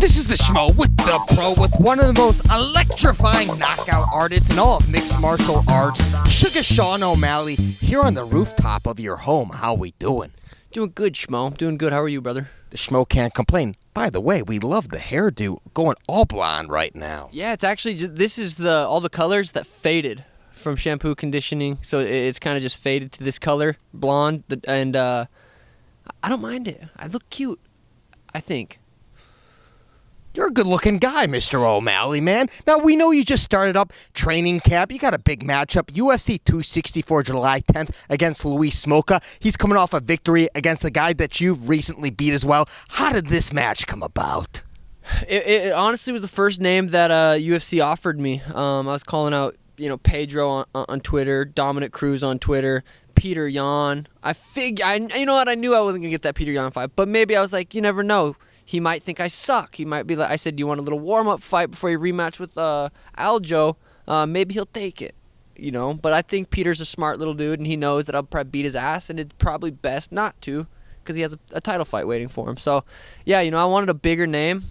This is the Schmo with the Pro, with one of the most electrifying knockout artists in all of mixed martial arts, Suga Sean O'Malley, here on the rooftop of your home. How we doing? Doing good, Schmo. Doing good. How are you, brother? The Schmo can't complain. By the way, we love the hairdo going all blonde right now. Yeah, it's actually, this is all the colors that faded from shampoo conditioning, so it's kind of just faded to this color, blonde, and I don't mind it. I look cute, I think. You're a good-looking guy, Mr. O'Malley, man. Now, we know you just started up training camp. You got a big matchup, UFC 264, July 10th, against Louis Smolka. He's coming off a victory against the guy that you've recently beat as well. How did this match come about? It honestly was the first name that UFC offered me. I was calling out, Pedro on Twitter, Dominic Cruz on Twitter, Peter Yan. You know what? I knew I wasn't going to get that Peter Yan fight, but maybe I was like, you never know. He might think I suck. He might be like, I said, do you want a little warm-up fight before you rematch with Aljo? Maybe he'll take it, But I think Peter's a smart little dude, and he knows that I'll probably beat his ass, and it's probably best not to because he has a title fight waiting for him. So, yeah, I wanted a bigger name,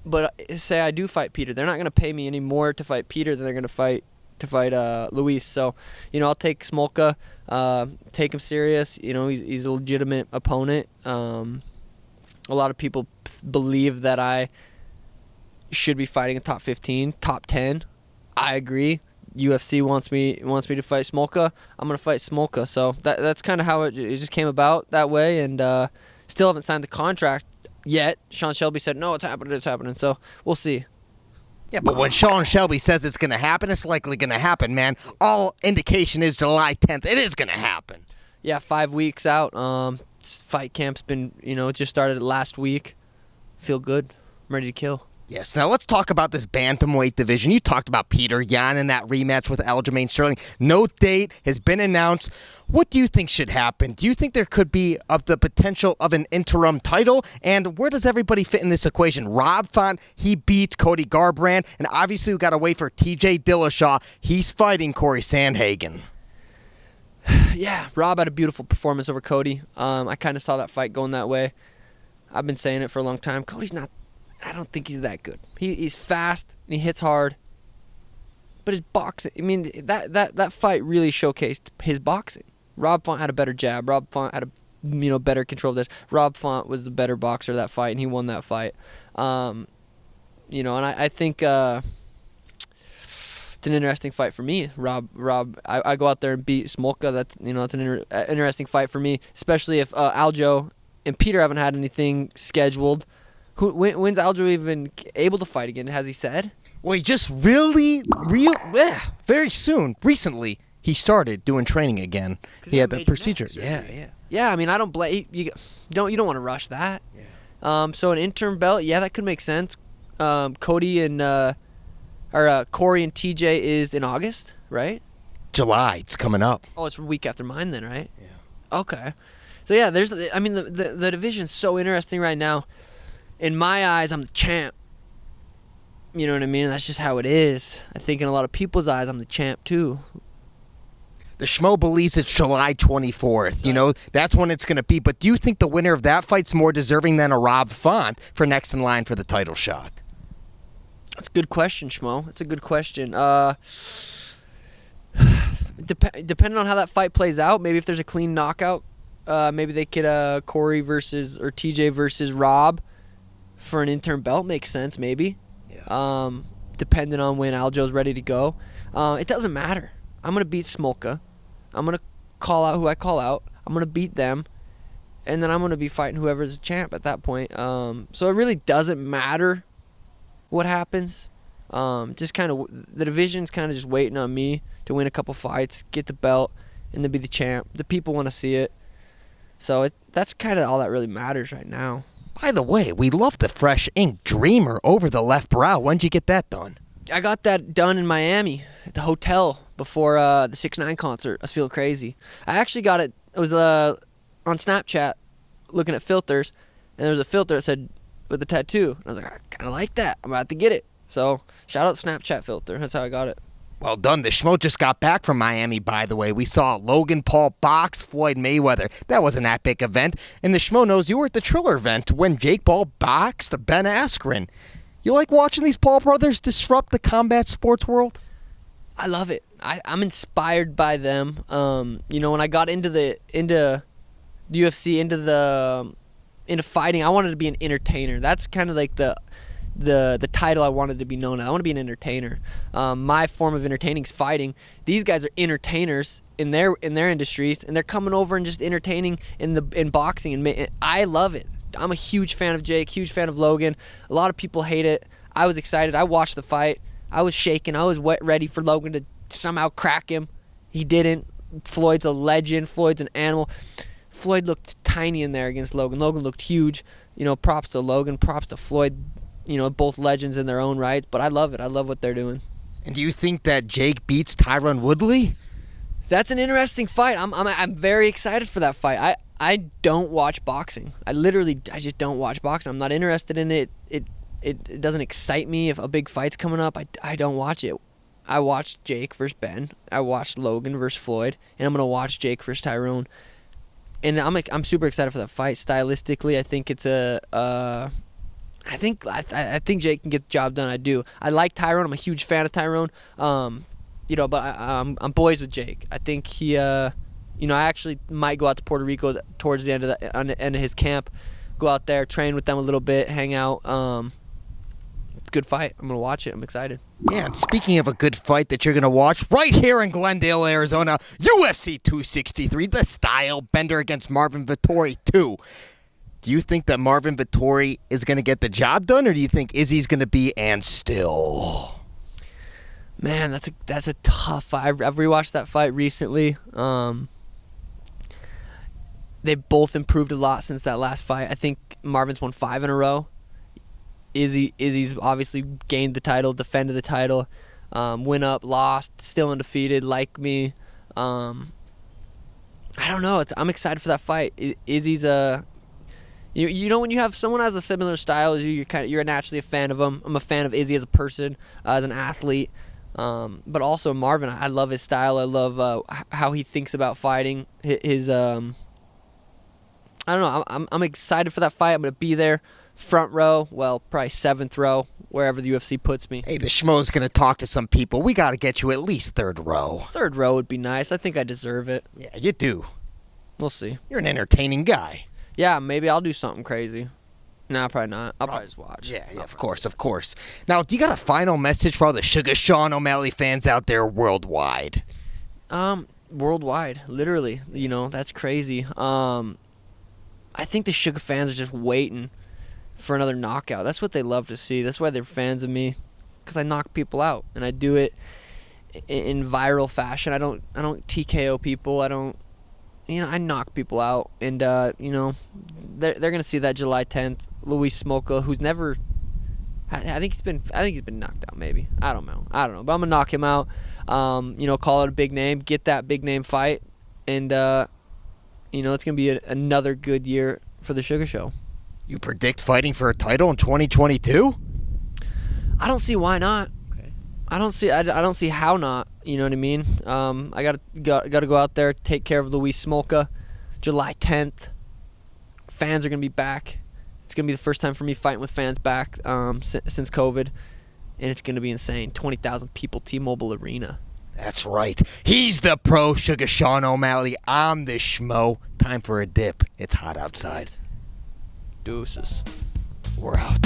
but say I do fight Peter. They're not going to pay me any more to fight Peter than they're going to fight Luis. So, I'll take Smolka, take him serious. He's a legitimate opponent. A lot of people believe that I should be fighting a top 15, top 10. I agree. UFC wants me to fight Smolka. I'm going to fight Smolka. So that's kind of how it just came about that way. And still haven't signed the contract yet. Sean Shelby said, no, it's happening. So we'll see. Yeah, but when Sean Shelby says it's going to happen, it's likely going to happen, man. All indication is July 10th. It is going to happen. Yeah, 5 weeks out. Fight camp's been, it just started last week. Feel good. I'm ready to kill. Yes, now let's talk about this Bantamweight division. You talked about Peter Yan in that rematch with Aljamain Sterling. No date has been announced. What do you think should happen? Do you think there could be the potential of an interim title? And where does everybody fit in this equation? Rob Font, he beat Cody Garbrandt. And obviously we got to wait for TJ Dillashaw. He's fighting Corey Sandhagen. Yeah, Rob had a beautiful performance over Cody. I kind of saw that fight going that way. I've been saying it for a long time. Cody's not, I don't think he's that good. He's fast and he hits hard. But his boxing, that fight really showcased his boxing. Rob Font had a better jab. Rob Font had a better control of this. Rob Font was the better boxer that fight, and he won that fight. And I think it's an interesting fight for me. Rob, I go out there and beat Smolka. That's it's an interesting fight for me, especially if Aljo and Peter haven't had anything scheduled. When's Aljo even able to fight again? Has he said? Well, he just very soon, recently, he started doing training again. He had the procedure. Yeah. I don't blame you. Don't want to rush that. Yeah. So an interim belt, that could make sense. Cody and Corey and TJ is in August, right? July. It's coming up. Oh, it's a week after mine then, right? Yeah. Okay. So yeah, the division's so interesting right now. In my eyes, I'm the champ. You know what I mean? That's just how it is. I think in a lot of people's eyes, I'm the champ too. The Schmo believes it's July 24th. That's when it's going to be. But do you think the winner of that fight's more deserving than a Rob Font for next in line for the title shot? That's a good question, Schmo. That's a good question. Depending on how that fight plays out, maybe if there's a clean knockout, maybe they could Corey versus or TJ versus Rob for an interim belt makes sense. Maybe. Yeah. Depending on when Aljo's ready to go, it doesn't matter. I'm gonna beat Smolka. I'm gonna call out who I call out. I'm gonna beat them, and then I'm gonna be fighting whoever's the champ at that point. So it really doesn't matter what happens. Just kind of the division's kind of just waiting on me to win a couple fights, get the belt, and then be the champ. The people want to see it, so that's kind of all that really matters right now. By the way, we love the fresh ink Dreamer over the left brow. When'd you get that done? I got that done in Miami at the hotel before the 6ix9ine concert. I was feeling crazy. I actually got it. It was on Snapchat looking at filters, and there was a filter that said with the tattoo. And I was like, I kind of like that. I'm about to get it. So shout out Snapchat filter. That's how I got it. Well done. The Schmo just got back from Miami, by the way. We saw Logan Paul box Floyd Mayweather. That was an epic event. And the Schmo knows you were at the Triller event when Jake Paul boxed Ben Askren. You like watching these Paul brothers disrupt the combat sports world? I love it. I'm inspired by them. When I got into the UFC, into fighting, I wanted to be an entertainer. That's kind of like the title I wanted to be known as. I want to be an entertainer. My form of entertaining is fighting. These guys are entertainers in their industries, and they're coming over and just entertaining in boxing, and I love it. I'm a huge fan of Jake, huge fan of Logan. A lot of people hate it. I was excited. I watched the fight. I was shaking. I was ready for Logan to somehow crack him. He didn't. Floyd's a legend. Floyd's an animal. Floyd looked tiny in there against Logan. Logan looked huge. Props to Logan. Props to Floyd. Both legends in their own right. But I love it. I love what they're doing. And do you think that Jake beats Tyron Woodley? That's an interesting fight. I'm very excited for that fight. I don't watch boxing. I just don't watch boxing. I'm not interested in it. It doesn't excite me. If a big fight's coming up, I don't watch it. I watched Jake versus Ben. I watched Logan versus Floyd, and I'm gonna watch Jake versus Tyron. And I'm super excited for that fight. Stylistically, I think it's I think Jake can get the job done. I do. I like Tyron. I'm a huge fan of Tyron. But I'm boys with Jake. I think he. I actually might go out to Puerto Rico towards the end of his camp. Go out there, train with them a little bit, hang out. It's a good fight. I'm gonna watch it. I'm excited. Yeah, and speaking of a good fight that you're going to watch right here in Glendale, Arizona, UFC 263, the Style Bender against Marvin Vettori 2. Do you think that Marvin Vettori is going to get the job done, or do you think Izzy's going to be and still? Man, that's a tough fight. I've rewatched that fight recently. They both improved a lot since that last fight. I think Marvin's won 5 in a row. Izzy's obviously gained the title, defended the title, went up, lost, still undefeated, like me. I don't know. I'm excited for that fight. Izzy's when you have someone who has a similar style as you're naturally a fan of them. I'm a fan of Izzy as a person, as an athlete, but also Marvin. I love his style. I love how he thinks about fighting. His I don't know. I'm excited for that fight. I'm gonna be there. Front row, well, probably 7th row, wherever the UFC puts me. Hey, the Schmo's going to talk to some people. We got to get you at least 3rd row. 3rd row would be nice. I think I deserve it. Yeah, you do. We'll see. You're an entertaining guy. Yeah, maybe I'll do something crazy. No, probably not. I'll probably just watch. Yeah, of course. Now, do you got a final message for all the Suga Sean O'Malley fans out there worldwide? Worldwide, literally. That's crazy. I think the Suga fans are just waiting for another knockout. That's what they love to see. That's why they're fans of me, because I knock people out, and I do it in viral fashion. I don't TKO people. I knock people out, and they're gonna see that July 10th. Louis Smolka, who's never, I think he's been knocked out. Maybe I don't know, but I'm gonna knock him out. Call it a big name, get that big name fight, and it's gonna be another good year for the Suga Show. You predict fighting for a title in 2022? I don't see why not. Okay. I don't see how not. You know what I mean? I gotta go out there, take care of Louis Smolka. July 10th. Fans are gonna be back. It's gonna be the first time for me fighting with fans back since COVID, and it's gonna be insane. 20,000 people, T-Mobile Arena. That's right. He's the pro Suga Sean O'Malley. I'm the Schmo. Time for a dip. It's hot outside. Deuces. We're out.